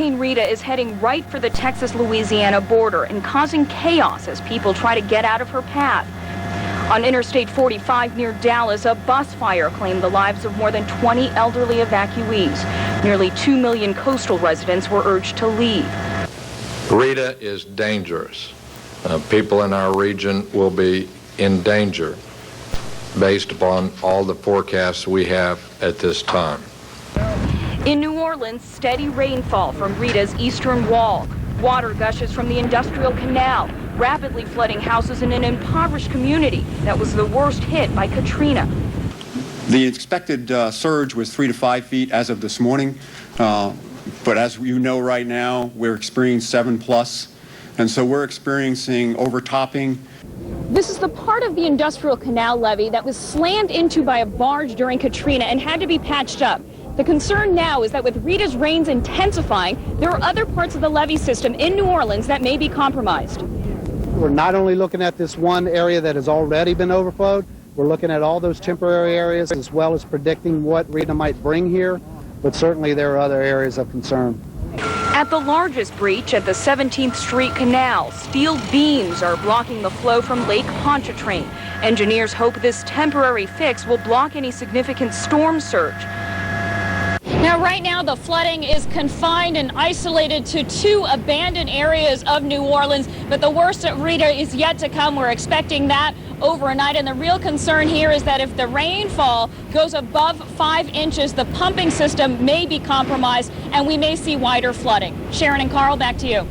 Hurricane Rita is heading right for the Texas-Louisiana border and causing chaos as people try to get out of her path. On Interstate 45 near Dallas, a bus fire claimed the lives of more than 20 elderly evacuees. Nearly 2 million coastal residents were urged to leave. Rita is dangerous. People in our region will be in danger based upon all the forecasts we have at this time. In New Orleans, steady rainfall from Rita's eastern wall. Water gushes from the industrial canal, rapidly flooding houses in an impoverished community that was the worst hit by Katrina. The expected surge was 3 to 5 feet as of this morning, but as you know right now, we're experiencing 7+, and so we're experiencing overtopping. This is the part of the industrial canal levee that was slammed into by a barge during Katrina and had to be patched up. The concern now is that with Rita's rains intensifying, there are other parts of the levee system in New Orleans that may be compromised. We're not only looking at this one area that has already been overflowed, we're looking at all those temporary areas as well as predicting what Rita might bring here, but certainly there are other areas of concern. At the largest breach at the 17th Street Canal, steel beams are blocking the flow from Lake Pontchartrain. Engineers hope this temporary fix will block any significant storm surge. Now, right now, the flooding is confined and isolated to 2 abandoned areas of New Orleans, but the worst of Rita is yet to come. We're expecting that overnight, and the real concern here is that if the rainfall goes above 5 inches, the pumping system may be compromised, and we may see wider flooding. Sharon and Carl, back to you.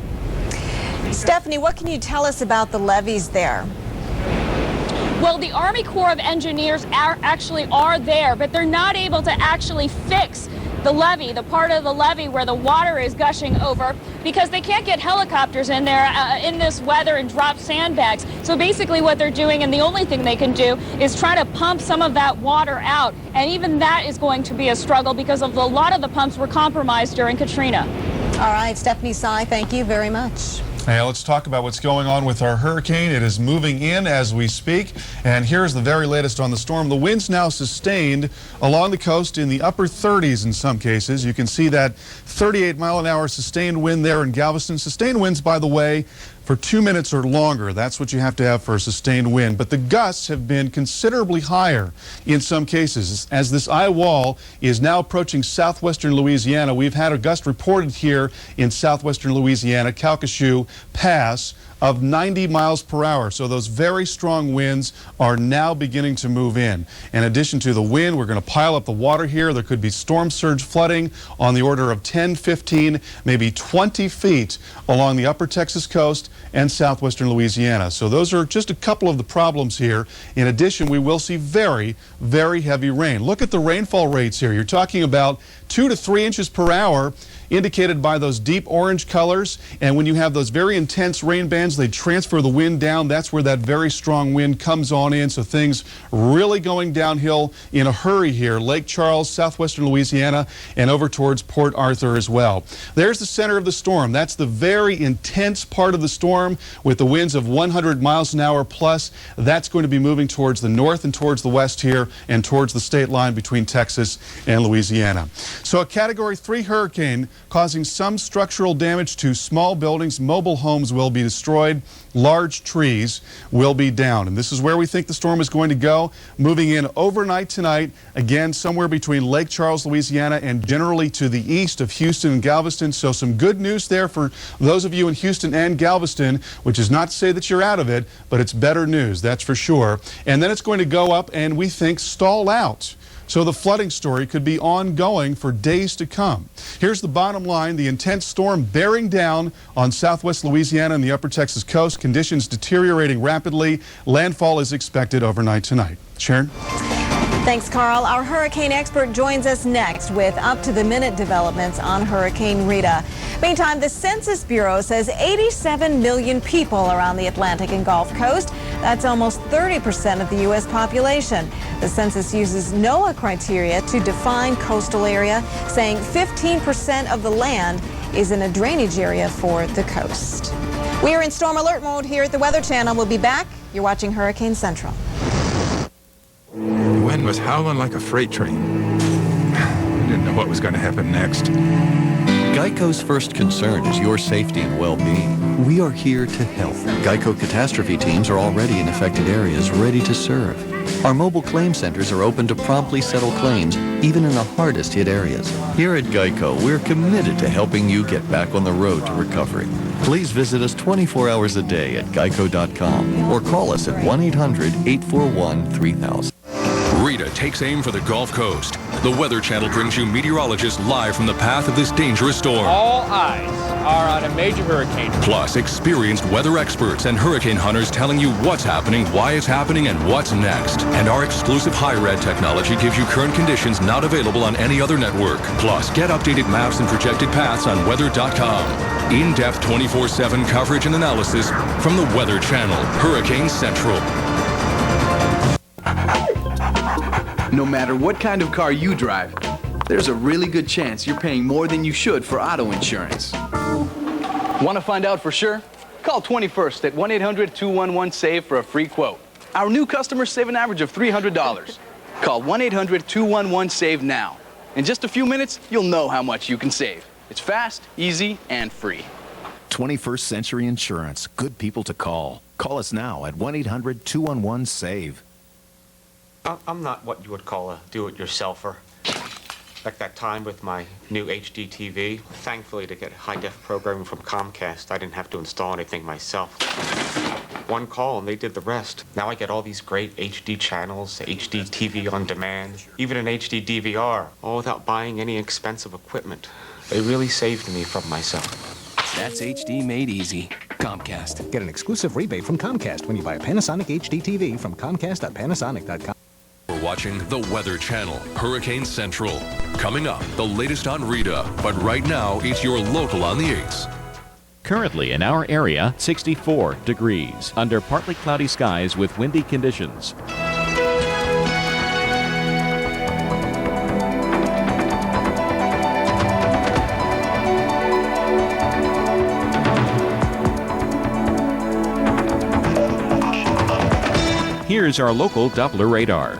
Stephanie, what can you tell us about the levees there? Well, the Army Corps of Engineers actually are there, but they're not able to actually fix the levee, the part of the levee where the water is gushing over, because they can't get helicopters in there in this weather and drop sandbags. So basically what they're doing, and the only thing they can do, is try to pump some of that water out. And even that is going to be a struggle because of a lot of the pumps were compromised during Katrina. All right, Stephanie Sy, thank you very much. Hey, let's talk about what's going on with our hurricane. It is moving in as we speak, and here's the very latest on the storm. The winds now sustained along the coast in the upper 30s in some cases. You can see that 38-mile-an-hour sustained wind there in Galveston. Sustained winds, by the way, for 2 minutes or longer. That's what you have to have for a sustained wind. But the gusts have been considerably higher in some cases. As this eye wall is now approaching southwestern Louisiana, we've had a gust reported here in southwestern Louisiana, Calcasieu Pass, of 90 miles per hour. So those very strong winds are now beginning to move in. In addition to the wind, we're going to pile up the water here. There could be storm surge flooding on the order of 10, 15, maybe 20 feet along the upper Texas coast and southwestern Louisiana. So those are just a couple of the problems here. In addition, we will see very, very heavy rain. Look at the rainfall rates here. You're talking about 2 to 3 inches per hour, indicated by those deep orange colors. And when you have those very intense rain bands, they transfer the wind down. That's where that very strong wind comes on in. So things really going downhill in a hurry here. Lake Charles, southwestern Louisiana, and over towards Port Arthur as well. There's the center of the storm. That's the very intense part of the storm with the winds of 100 miles an hour plus. That's going to be moving towards the north and towards the west here and towards the state line between Texas and Louisiana. So a Category 3 hurricane causing some structural damage to small buildings. Mobile homes will be destroyed. Large trees will be down. And this is where we think the storm is going to go. Moving in overnight tonight, again, somewhere between Lake Charles, Louisiana, and generally to the east of Houston and Galveston. So some good news there for those of you in Houston and Galveston, which is not to say that you're out of it, but it's better news, that's for sure. And then it's going to go up and we think stall out. So the flooding story could be ongoing for days to come. Here's the bottom line. The intense storm bearing down on southwest Louisiana and the upper Texas coast. Conditions deteriorating rapidly. Landfall is expected overnight tonight. Sharon? Thanks, Carl. Our hurricane expert joins us next with up-to-the-minute developments on Hurricane Rita. Meantime, the Census Bureau says 87 million people around the Atlantic and Gulf Coast. That's almost 30% of the U.S. population. The census uses NOAA criteria to define coastal area, saying 15% of the land is in a drainage area for the coast. We are in storm alert mode here at the Weather Channel. We'll be back. You're watching Hurricane Central. The wind was howling like a freight train. I didn't know what was going to happen next. Geico's first concern is your safety and well-being. We are here to help. Geico catastrophe teams are already in affected areas, ready to serve. Our mobile claim centers are open to promptly settle claims, even in the hardest hit areas. Here at Geico, we're committed to helping you get back on the road to recovery. Please visit us 24 hours a day at geico.com or call us at 1-800-841-3000. Rita takes aim for the Gulf Coast. The Weather Channel brings you meteorologists live from the path of this dangerous storm. All eyes are on a major hurricane. Plus, experienced weather experts and hurricane hunters telling you what's happening, why it's happening, and what's next. And our exclusive high-red technology gives you current conditions not available on any other network. Plus, get updated maps and projected paths on weather.com. In-depth 24/7 coverage and analysis from the Weather Channel, Hurricane Central. No matter what kind of car you drive, there's a really good chance you're paying more than you should for auto insurance. Want to find out for sure? Call 21st at 1-800-211-SAVE for a free quote. Our new customers save an average of $300. Call 1-800-211-SAVE now. In just a few minutes, you'll know how much you can save. It's fast, easy, and free. 21st Century Insurance. Good people to call. Call us now at 1-800-211-SAVE. I'm not what you would call a do-it-yourselfer. Like that time with my new HD TV. Thankfully, to get high-def programming from Comcast, I didn't have to install anything myself. One call and they did the rest. Now I get all these great HD channels, HD TV on demand, even an HD DVR, all without buying any expensive equipment. They really saved me from myself. That's HD made easy. Comcast. Get an exclusive rebate from Comcast when you buy a Panasonic HD TV from Comcast.Panasonic.com. We're watching the Weather Channel, Hurricane Central. Coming up, the latest on Rita, but right now, it's your local on the 8s. Currently in our area, 64 degrees, under partly cloudy skies with windy conditions. Here's our local Doppler radar.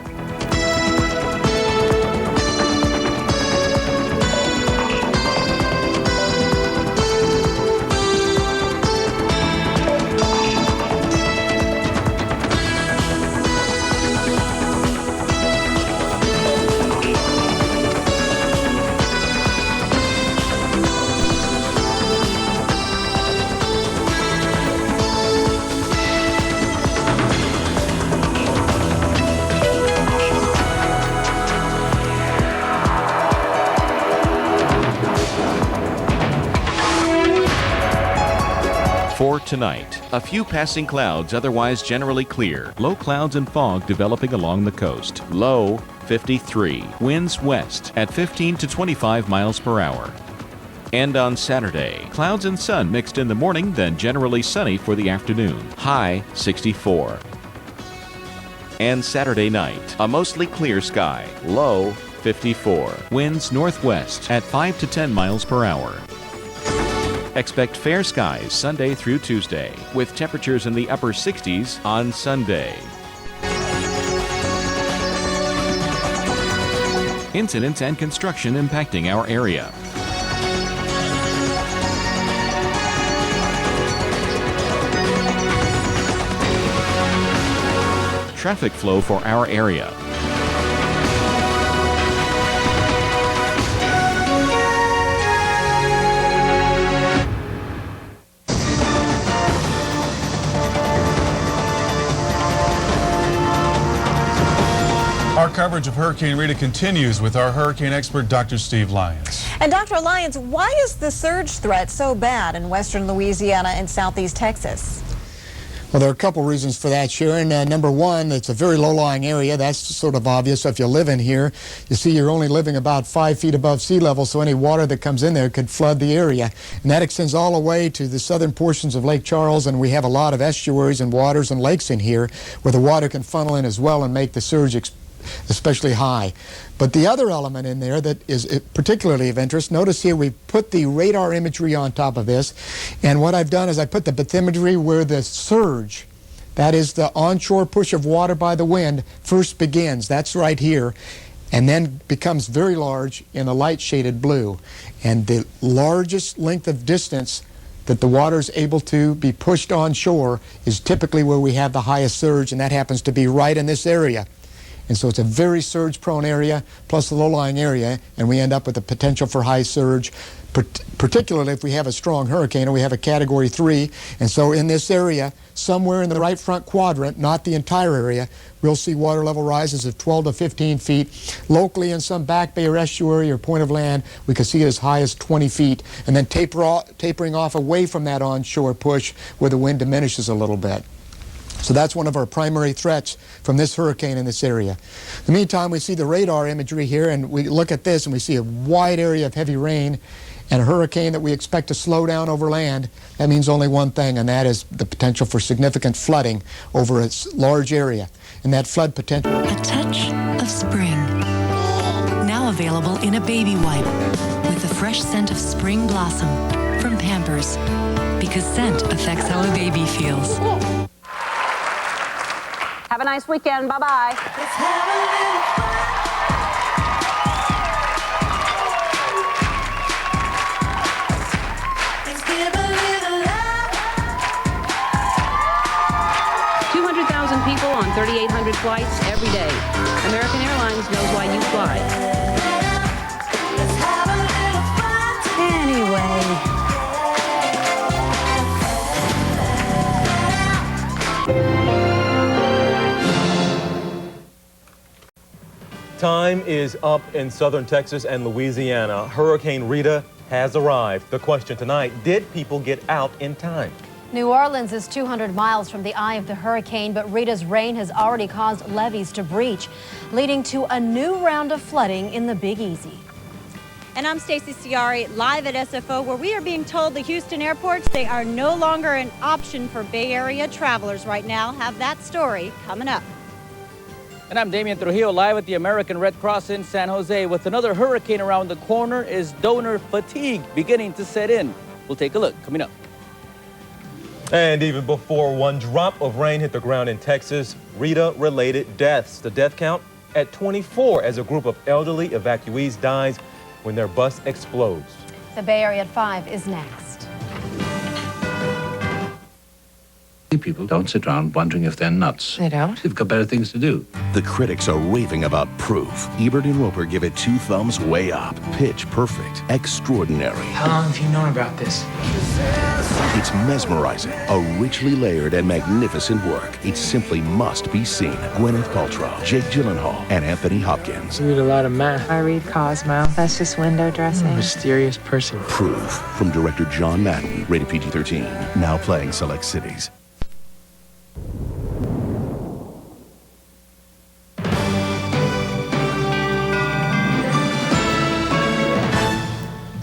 For tonight, a few passing clouds, otherwise generally clear. Low clouds and fog developing along the coast. Low 53. Winds west at 15 to 25 miles per hour. And on Saturday, clouds and sun mixed in the morning, then generally sunny for the afternoon. High 64. And Saturday night, a mostly clear sky. Low 54. Winds northwest at 5 to 10 miles per hour. Expect fair skies Sunday through Tuesday, with temperatures in the upper 60s on Sunday. Incidents and construction impacting our area. Traffic flow for our area. Our coverage of Hurricane Rita continues with our hurricane expert, Dr. Steve Lyons. And Dr. Lyons, why is the surge threat so bad in western Louisiana and southeast Texas? Well, there are a couple reasons for that, Sharon. Number one, it's a very low-lying area. That's sort of obvious. So if you live in here, you see you're only living about 5 feet above sea level, so any water that comes in there could flood the area. And that extends all the way to the southern portions of Lake Charles, and we have a lot of estuaries and waters and lakes in here where the water can funnel in as well and make the surge especially high. But the other element in there that is particularly of interest, notice here we put the radar imagery on top of this, and what I've done is I put the bathymetry where the surge, that is the onshore push of water by the wind, first begins. That's right here. and then becomes very large in a light shaded blue. And the largest length of distance that the water is able to be pushed onshore is typically where we have the highest surge, and that happens to be right in this area. And so it's a very surge-prone area, plus the low-lying area, and we end up with the potential for high surge, particularly if we have a strong hurricane or we have a Category 3. And so in this area, somewhere in the right front quadrant, not the entire area, we'll see water level rises of 12 to 15 feet. Locally in some back bay or estuary or point of land, we could see it as high as 20 feet, and then tapering off away from that onshore push where the wind diminishes a little bit. So that's one of our primary threats from this hurricane in this area. In the meantime, we see the radar imagery here, and we look at this and we see a wide area of heavy rain and a hurricane that we expect to slow down over land. That means only one thing, and that is the potential for significant flooding over a large area. And that flood potential... A touch of spring. Now available in a baby wipe with the fresh scent of spring blossom from Pampers. Because scent affects how a baby feels. Have a nice weekend. Bye-bye. 200,000 people on 3,800 flights every day. American Airlines knows why you fly. Anyway. Time is up in southern Texas and Louisiana. Hurricane Rita has arrived. The question tonight, did people get out in time? New Orleans is 200 miles from the eye of the hurricane, but Rita's rain has already caused levees to breach, leading to a new round of flooding in the Big Easy. And I'm Stacey Ciari, live at SFO, where we are being told the Houston airports, they are no longer an option for Bay Area travelers right now. Have that story coming up. And I'm Damian Trujillo, live at the American Red Cross in San Jose. With another hurricane around the corner, is donor fatigue beginning to set in? We'll take a look coming up. And even before one drop of rain hit the ground in Texas, Rita-related deaths. The death count at 24 as a group of elderly evacuees dies when their bus explodes. The Bay Area at 5 is next. People don't sit around wondering if they're nuts. They don't? They've got better things to do. The critics are raving about Proof. Ebert and Roper give it 2 thumbs way up. Pitch perfect. Extraordinary. How long have you known about this? It's mesmerizing. A richly layered and magnificent work. It simply must be seen. Gwyneth Paltrow, Jake Gyllenhaal, and Anthony Hopkins. You read a lot of math. I read Cosmo. That's just window dressing. Mysterious person. Proof. From director John Madden. Rated PG-13. Now playing select cities.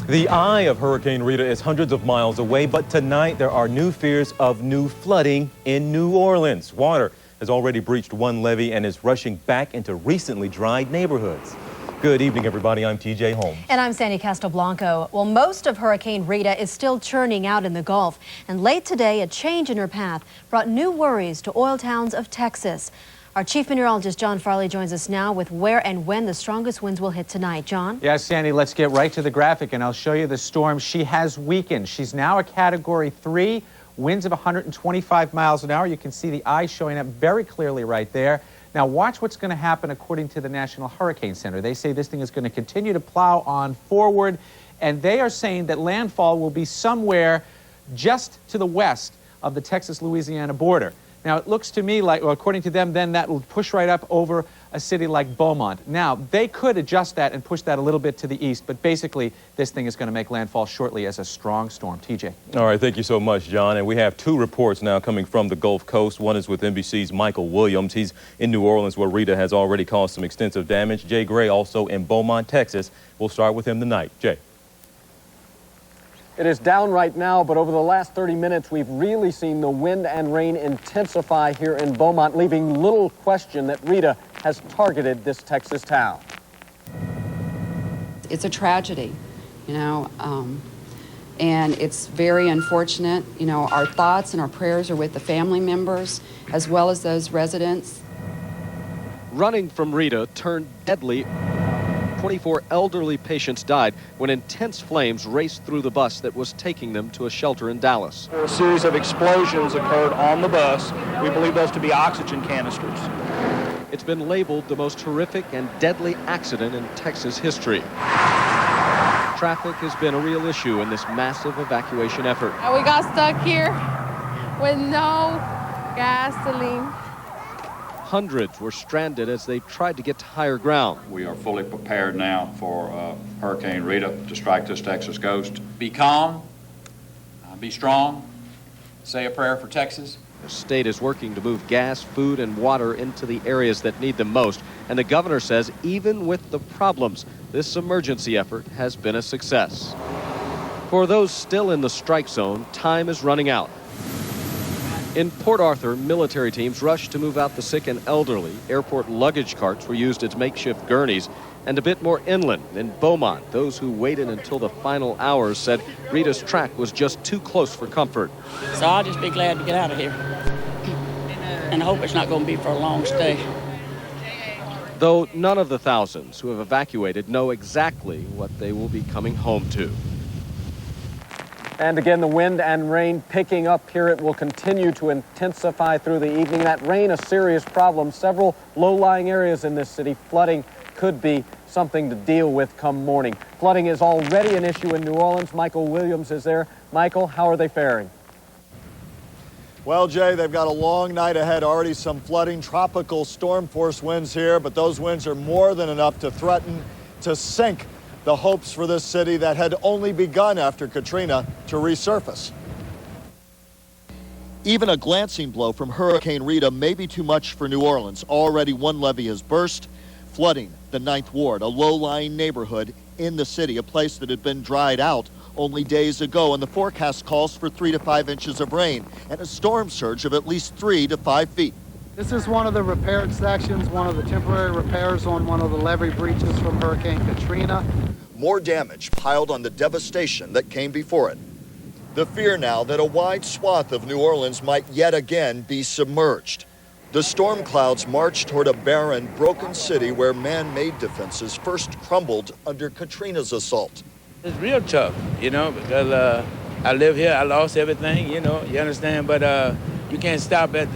The eye of Hurricane Rita is hundreds of miles away, but tonight there are new fears of new flooding in New Orleans. Water has already breached one levee and is rushing back into recently dried neighborhoods. Good evening, everybody. I'm TJ Holmes. And I'm Sandy Castelblanco. Well, most of Hurricane Rita is still churning out in the Gulf. And late today, a change in her path brought new worries to oil towns of Texas. Our chief meteorologist, John Farley, joins us now with where and when the strongest winds will hit tonight. John? Yes, Sandy, let's get right to the graphic, and I'll show you the storm. She has weakened. She's now a Category 3, winds of 125 miles an hour. You can see the eye showing up very clearly right there. Now, watch what's going to happen according to the National Hurricane Center. They say this thing is going to continue to plow on forward, and they are saying that landfall will be somewhere just to the west of the Texas-Louisiana border. Now, it looks to me like, well, according to them, then that will push right up over a city like Beaumont. Now, they could adjust that and push that a little bit to the east, but basically, this thing is going to make landfall shortly as a strong storm. TJ. All right, thank you so much, John. And we have 2 reports now coming from the Gulf Coast. One is with NBC's Michael Williams. He's in New Orleans, where Rita has already caused some extensive damage. Jay Gray, also in Beaumont, Texas. We'll start with him tonight. Jay. It is down right now, but over the last 30 minutes, we've really seen the wind and rain intensify here in Beaumont, leaving little question that Rita has targeted this Texas town. It's a tragedy, you know, and it's very unfortunate. You know, our thoughts and our prayers are with the family members as well as those residents. Running from Rita turned deadly. 24 elderly patients died when intense flames raced through the bus that was taking them to a shelter in Dallas. A series of explosions occurred on the bus. We believe those to be oxygen canisters. It's been labeled the most horrific and deadly accident in Texas history. Traffic has been a real issue in this massive evacuation effort. We got stuck here with no gasoline. Hundreds were stranded as they tried to get to higher ground. We are fully prepared now for Hurricane Rita to strike this Texas coast. Be calm, be strong, say a prayer for Texas. The state is working to move gas, food, and water into the areas that need them most. And the governor says even with the problems, this emergency effort has been a success. For those still in the strike zone, time is running out. In Port Arthur, military teams rushed to move out the sick and elderly. Airport luggage carts were used as makeshift gurneys. And a bit more inland, in Beaumont, those who waited until the final hours said Rita's track was just too close for comfort. So I'll just be glad to get out of here. And I hope it's not going to be for a long stay. Though none of the thousands who have evacuated know exactly what they will be coming home to. And again, the wind and rain picking up here. It will continue to intensify through the evening. That rain, a serious problem. Several low-lying areas in this city. Flooding could be something to deal with come morning. Flooding is already an issue in New Orleans. Michael Williams is there. Michael, how are they faring? Well, Jay, they've got a long night ahead. Already some flooding, tropical storm force winds here, but those winds are more than enough to threaten to sink the hopes for this city that had only begun after Katrina to resurface. Even a glancing blow from Hurricane Rita may be too much for New Orleans. Already one levee has burst, flooding the 9th Ward, a low-lying neighborhood in the city, a place that had been dried out only days ago, and the forecast calls for 3 to 5 inches of rain and a storm surge of at least 3 to 5 feet. This is one of the repaired sections, one of the temporary repairs on one of the levee breaches from Hurricane Katrina. More damage piled on the devastation that came before it. The fear now that a wide swath of New Orleans might yet again be submerged. The storm clouds march toward a barren, broken city where man-made defenses first crumbled under Katrina's assault. It's real tough, you know, because I live here, I lost everything, you know, you understand, but you can't stop at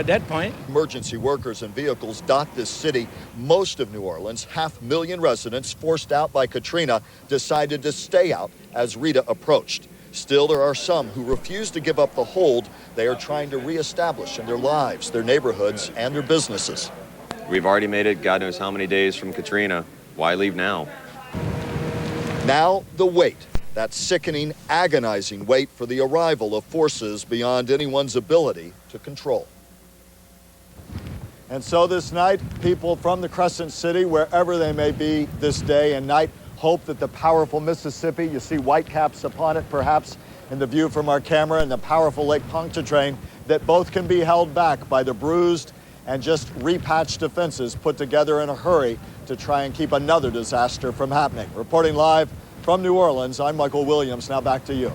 that point. Emergency workers and vehicles dot this city. Most of New Orleans, 500,000 residents forced out by Katrina, decided to stay out as Rita approached. Still, there are some who refuse to give up the hold they are trying to reestablish in their lives, their neighborhoods, and their businesses. We've already made it God knows how many days from Katrina. Why leave now? Now, the wait. That sickening, agonizing wait for the arrival of forces beyond anyone's ability to control. And so this night, people from the Crescent City, wherever they may be this day and night, hope that the powerful Mississippi, you see whitecaps upon it perhaps in the view from our camera, and the powerful Lake Pontchartrain, that both can be held back by the bruised and just repatched defenses put together in a hurry to try and keep another disaster from happening. Reporting live from New Orleans, I'm Michael Williams. Now back to you.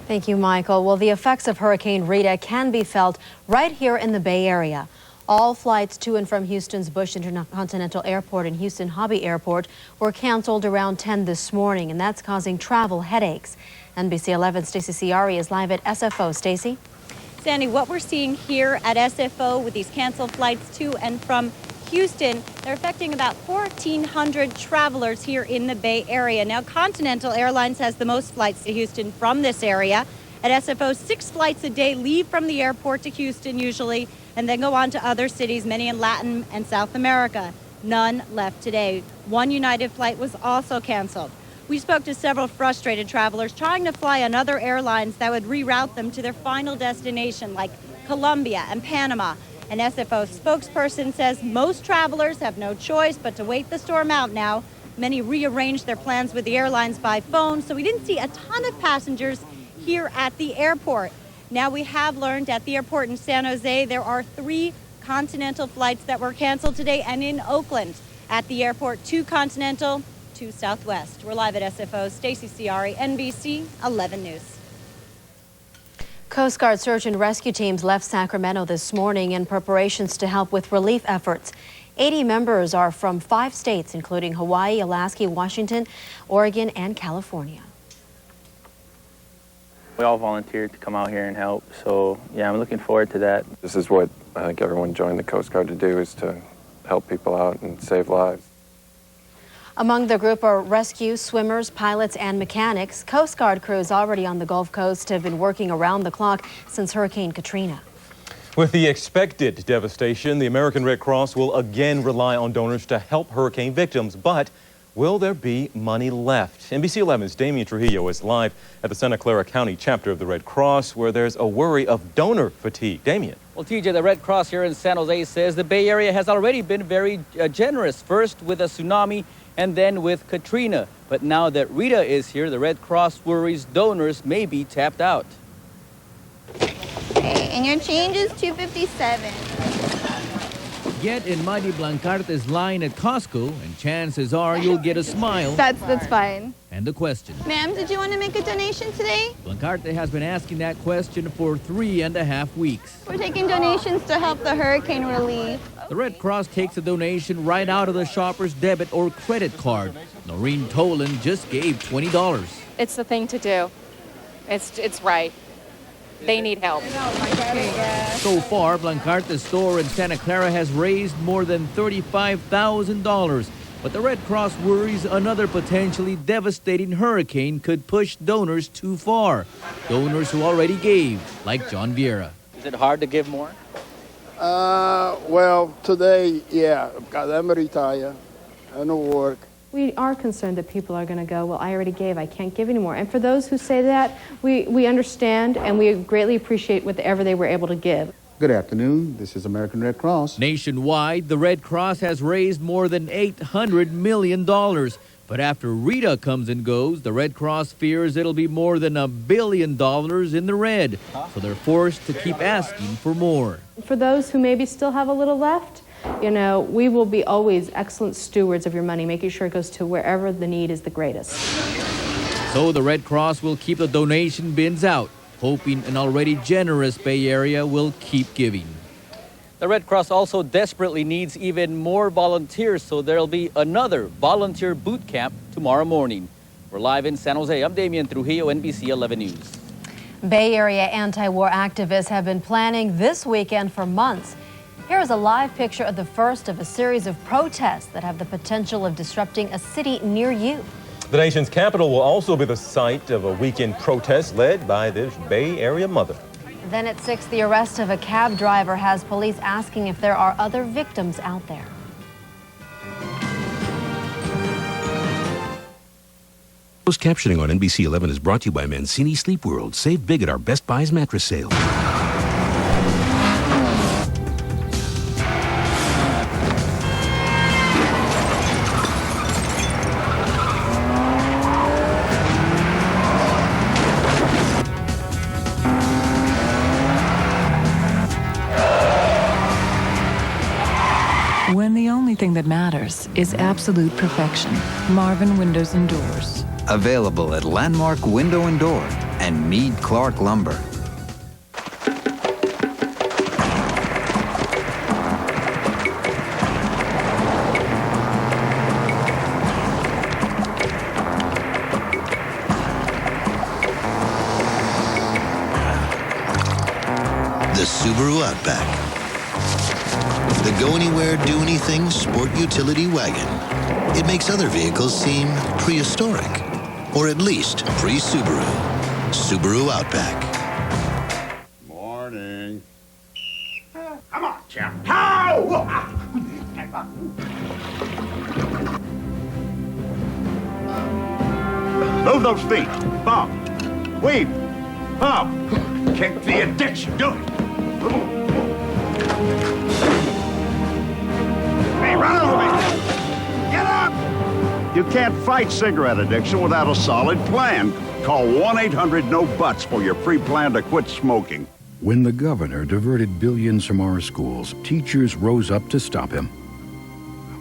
Thank you, Michael. Well, the effects of Hurricane Rita can be felt right here in the Bay Area. All flights to and from Houston's Bush Intercontinental Airport and Houston Hobby Airport were canceled around 10 this morning, and that's causing travel headaches. NBC 11's Stacey Ciari is live at SFO. Stacey? Sandy, what we're seeing here at SFO with these canceled flights to and from Houston, they're affecting about 1,400 travelers here in the Bay Area. Now, Continental Airlines has the most flights to Houston from this area. At SFO, 6 flights a day leave from the airport to Houston usually, and then go on to other cities, many in Latin and South America. None left today. One United flight was also canceled. We spoke to several frustrated travelers trying to fly on other airlines that would reroute them to their final destination, like Colombia and Panama. An SFO spokesperson says most travelers have no choice but to wait the storm out now. Many rearranged their plans with the airlines by phone, so we didn't see a ton of passengers here at the airport. Now, we have learned at the airport in San Jose there are 3 Continental flights that were canceled today, and in Oakland at the airport, 2 Continental, 2 Southwest. We're live at SFO. Stacey Ciari, NBC 11 News. Coast Guard search and rescue teams left Sacramento this morning in preparations to help with relief efforts. 80 members are from 5 states, including Hawaii, Alaska, Washington, Oregon, and California. We all volunteered to come out here and help, so yeah, I'm looking forward to that. This is what I think everyone joined the Coast Guard to do, is to help people out and save lives. Among the group are rescue, swimmers, pilots, and mechanics. Coast Guard crews already on the Gulf Coast have been working around the clock since Hurricane Katrina. With the expected devastation, the American Red Cross will again rely on donors to help hurricane victims. But will there be money left? NBC 11's Damian Trujillo is live at the Santa Clara County chapter of the Red Cross, where there's a worry of donor fatigue. Damian. Well, TJ, the Red Cross here in San Jose says the Bay Area has already been very generous, first with a tsunami and then with Katrina. But now that Rita is here, the Red Cross worries donors may be tapped out. Okay, and your change is $2.57. Get in Mighty Blancarte's line at Costco, and chances are you'll get a smile. That's fine. And a question. Ma'am, did you want to make a donation today? Blancarte has been asking that question for 3.5 weeks. We're taking donations to help the hurricane relief. The Red Cross takes a donation right out of the shopper's debit or credit card. Noreen Tolan just gave $20. It's the thing to do. It's right. They need help. So far, Blancarte's store in Santa Clara has raised more than $35,000. But the Red Cross worries another potentially devastating hurricane could push donors too far. Donors who already gave, like John Vieira. Is it hard to give more? Well, today, yeah, because I'm retired. I don't work. We are concerned that people are going to go, well, I already gave, I can't give anymore. And for those who say that, we understand and we greatly appreciate whatever they were able to give. Good afternoon. This is American Red Cross. Nationwide, the Red Cross has raised more than $800 million. But after Rita comes and goes, the Red Cross fears it'll be more than $1 billion in the red. So they're forced to keep asking for more. For those who maybe still have a little left, you know, we will be always excellent stewards of your money, making sure it goes to wherever the need is the greatest. So the Red Cross will keep the donation bins out, hoping an already generous Bay Area will keep giving. The Red Cross also desperately needs even more volunteers, so there'll be another volunteer boot camp tomorrow morning. We're live in San Jose. I'm Damian Trujillo, NBC 11 News. Bay Area anti-war activists have been planning this weekend for months. Here is a live picture of the first of a series of protests that have the potential of disrupting a city near you. The nation's capital will also be the site of a weekend protest led by this Bay Area mother. Then at 6, the arrest of a cab driver has police asking if there are other victims out there. Closed captioning on NBC 11 is brought to you by Mancini Sleep World. Save big at our Best Buys mattress sale. When the only thing that matters is absolute perfection. Marvin Windows and Doors. Available at Landmark Window and Door and Meade Clark Lumber. The Subaru Outback. The go-anywhere, do-anything sport utility wagon. It makes other vehicles seem prehistoric, or at least pre-Subaru. Subaru Outback. Morning. Come on, Jim. How? Move those feet. Bob. Weave. Bob. Kick the addiction. Do it. Hey, run over me. Get up. You can't fight cigarette addiction without a solid plan. Call 1-800-NO-BUTTS for your free plan to quit smoking. When the governor diverted billions from our schools, teachers rose up to stop him.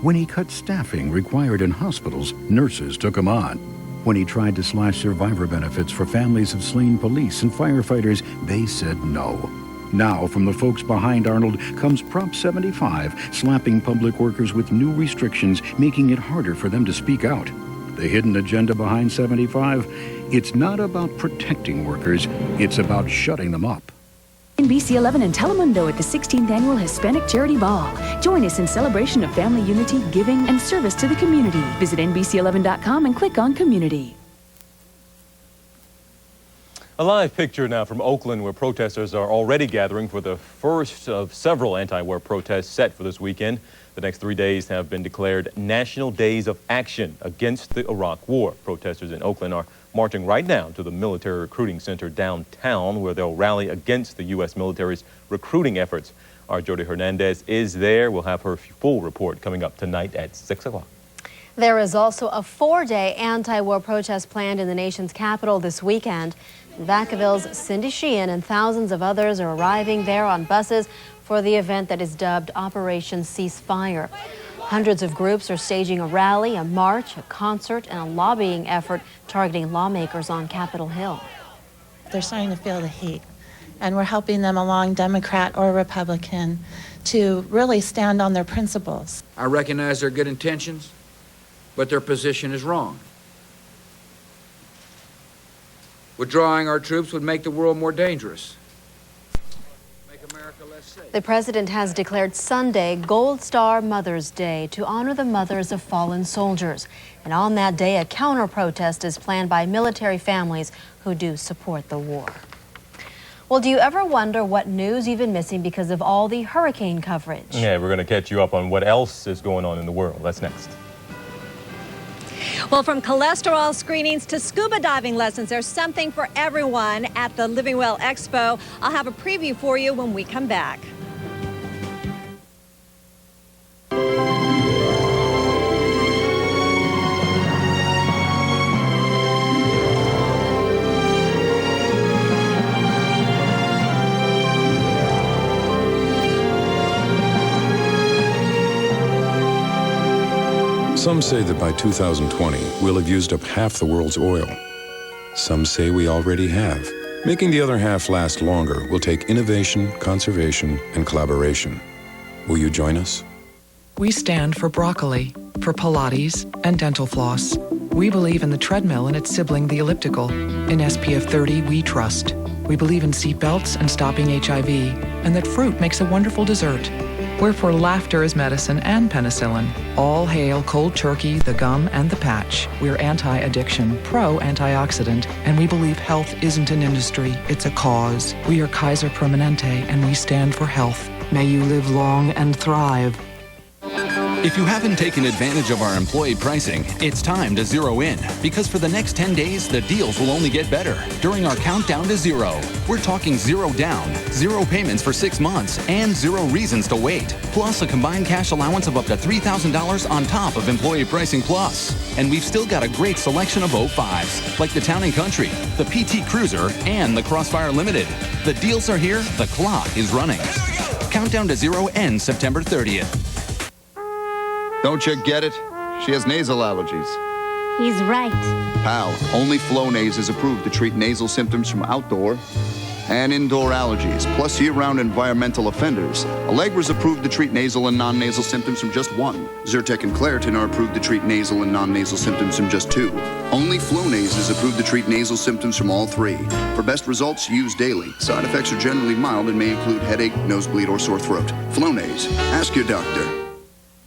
When he cut staffing required in hospitals, nurses took him on. When he tried to slash survivor benefits for families of slain police and firefighters, they said no. Now, from the folks behind Arnold comes Prop 75, slapping public workers with new restrictions, making it harder for them to speak out. The hidden agenda behind 75? It's not about protecting workers, it's about shutting them up. NBC 11 in Telemundo at the 16th Annual Hispanic Charity Ball. Join us in celebration of family unity, giving, and service to the community. Visit NBC11.com and click on Community. A live picture now from Oakland, where protesters are already gathering for the first of several anti-war protests set for this weekend. The next 3 days have been declared National Days of Action against the Iraq War. Protesters in Oakland are marching right now to the military recruiting center downtown, where they'll rally against the U.S. military's recruiting efforts. Our Jody Hernandez is there. We'll have her full report coming up tonight at 6 o'clock. There is also a 4-day anti-war protest planned in the nation's capital this weekend. Vacaville's Cindy Sheehan and thousands of others are arriving there on buses for the event that is dubbed Operation Ceasefire. Hundreds of groups are staging a rally, a march, a concert, and a lobbying effort targeting lawmakers on Capitol Hill. They're starting to feel the heat, and we're helping them along, Democrat or Republican, to really stand on their principles. I recognize their good intentions, but their position is wrong. Withdrawing our troops would make the world more dangerous. The president has declared Sunday Gold Star Mother's Day to honor the mothers of fallen soldiers. And on that day, a counter-protest is planned by military families who do support the war. Well, do you ever wonder what news you've been missing because of all the hurricane coverage? Yeah, we're going to catch you up on what else is going on in the world. That's next. Well, from cholesterol screenings to scuba diving lessons, there's something for everyone at the Well Expo. I'll have a preview for you when we come back. Some say that by 2020, we'll have used up half the world's oil. Some say we already have. Making the other half last longer will take innovation, conservation, and collaboration. Will you join us? We stand for broccoli, for Pilates, and dental floss. We believe in the treadmill and its sibling, the elliptical. In SPF 30, we trust. We believe in seat belts and stopping HIV, and that fruit makes a wonderful dessert. We're for laughter is medicine and penicillin. All hail cold turkey, the gum, and the patch. We're anti-addiction, pro-antioxidant, and we believe health isn't an industry, it's a cause. We are Kaiser Permanente, and we stand for health. May you live long and thrive. If you haven't taken advantage of our employee pricing, it's time to zero in. Because for the next 10 days, the deals will only get better. During our countdown to zero, we're talking zero down, zero payments for 6 months, and zero reasons to wait. Plus a combined cash allowance of up to $3,000 on top of Employee Pricing Plus. And we've still got a great selection of 05s, like the Town & Country, the PT Cruiser, and the Crossfire Limited. The deals are here, the clock is running. Countdown to zero ends September 30th. Don't you get it? She has nasal allergies. He's right. Pal, only Flonase is approved to treat nasal symptoms from outdoor and indoor allergies, plus year-round environmental offenders. Allegra's approved to treat nasal and non-nasal symptoms from just 1. Zyrtec and Claritin are approved to treat nasal and non-nasal symptoms from just 2. Only Flonase is approved to treat nasal symptoms from all 3. For best results, use daily. Side effects are generally mild and may include headache, nosebleed, or sore throat. Flonase. Ask your doctor.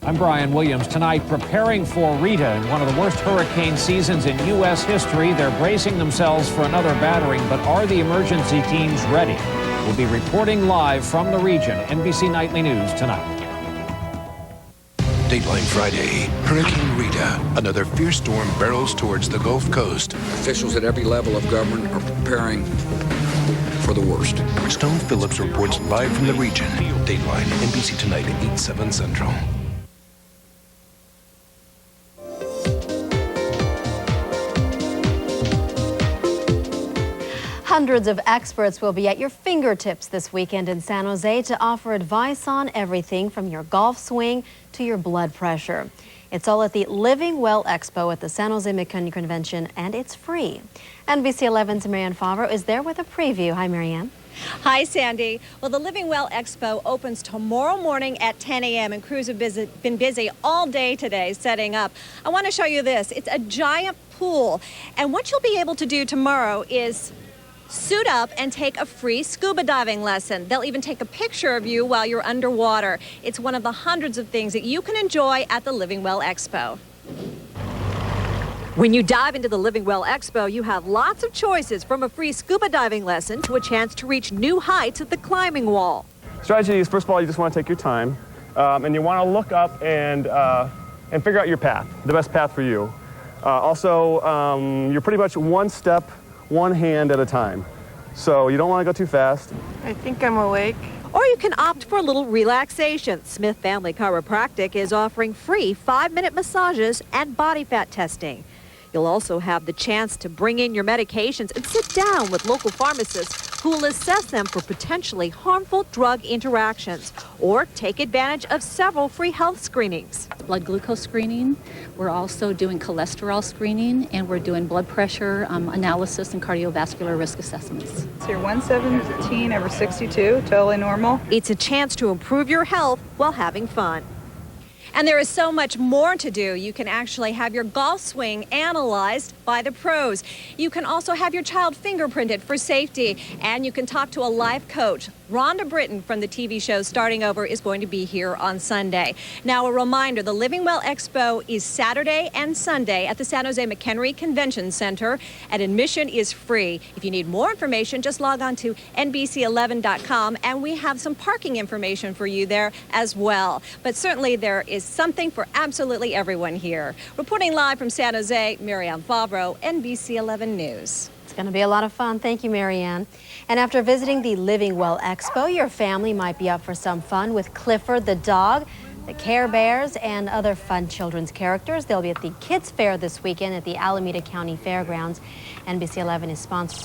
I'm Brian Williams. Tonight, preparing for Rita in one of the worst hurricane seasons in U.S. history. They're bracing themselves for another battering, but are the emergency teams ready? We'll be reporting live from the region. NBC Nightly News tonight. Dateline Friday, Hurricane Rita. Another fierce storm barrels towards the Gulf Coast. Officials at every level of government are preparing for the worst. Stone Phillips reports live from the region. Dateline, NBC Tonight at 8/7 Central. Hundreds of experts will be at your fingertips this weekend in San Jose to offer advice on everything from your golf swing to your blood pressure. It's all at the Well Expo at the San Jose McCunny Convention, and it's free. NBC 11's Marianne Favreau is there with a preview. Hi, Marianne. Hi, Sandy. Well, the Living Well Expo opens tomorrow morning at 10 a.m. and crews have been busy all day today setting up. I want to show you this. It's a giant pool. And what you'll be able to do tomorrow is suit up and take a free scuba diving lesson. They'll even take a picture of you while you're underwater. It's one of the hundreds of things that you can enjoy at the Living Well Expo. When you dive into the Living Well Expo, you have lots of choices, from a free scuba diving lesson to a chance to reach new heights at the climbing wall. Strategy is, first of all, you just want to take your time, and you want to look up and figure out your path, the best path for you. Also, you're pretty much one step, one hand at a time. So you don't want to go too fast. I think I'm awake. Or you can opt for a little relaxation. Smith Family Chiropractic is offering free 5-minute massages and body fat testing. You'll also have the chance to bring in your medications and sit down with local pharmacists who will assess them for potentially harmful drug interactions, or take advantage of several free health screenings. Blood glucose screening. We're also doing cholesterol screening, and we're doing blood pressure analysis and cardiovascular risk assessments. So you're 117 over 62, totally normal. It's a chance to improve your health while having fun. And there is so much more to do. You can actually have your golf swing analyzed by the pros. You can also have your child fingerprinted for safety. And you can talk to a life coach. Rhonda Britton from the TV show Starting Over is going to be here on Sunday. Now, a reminder, the Living Well Expo is Saturday and Sunday at the San Jose McHenry Convention Center, and admission is free. If you need more information, just log on to NBC11.com, and we have some parking information for you there as well. But certainly there is something for absolutely everyone here. Reporting live from San Jose, Marianne Favreau, NBC 11 News. It's going to be a lot of fun. Thank you, Marianne. And after visiting the Living Well Expo, your family might be up for some fun with Clifford the dog, the Care Bears, and other fun children's characters. They'll be at the Kids Fair this weekend at the Alameda County Fairgrounds. NBC 11 is sponsored.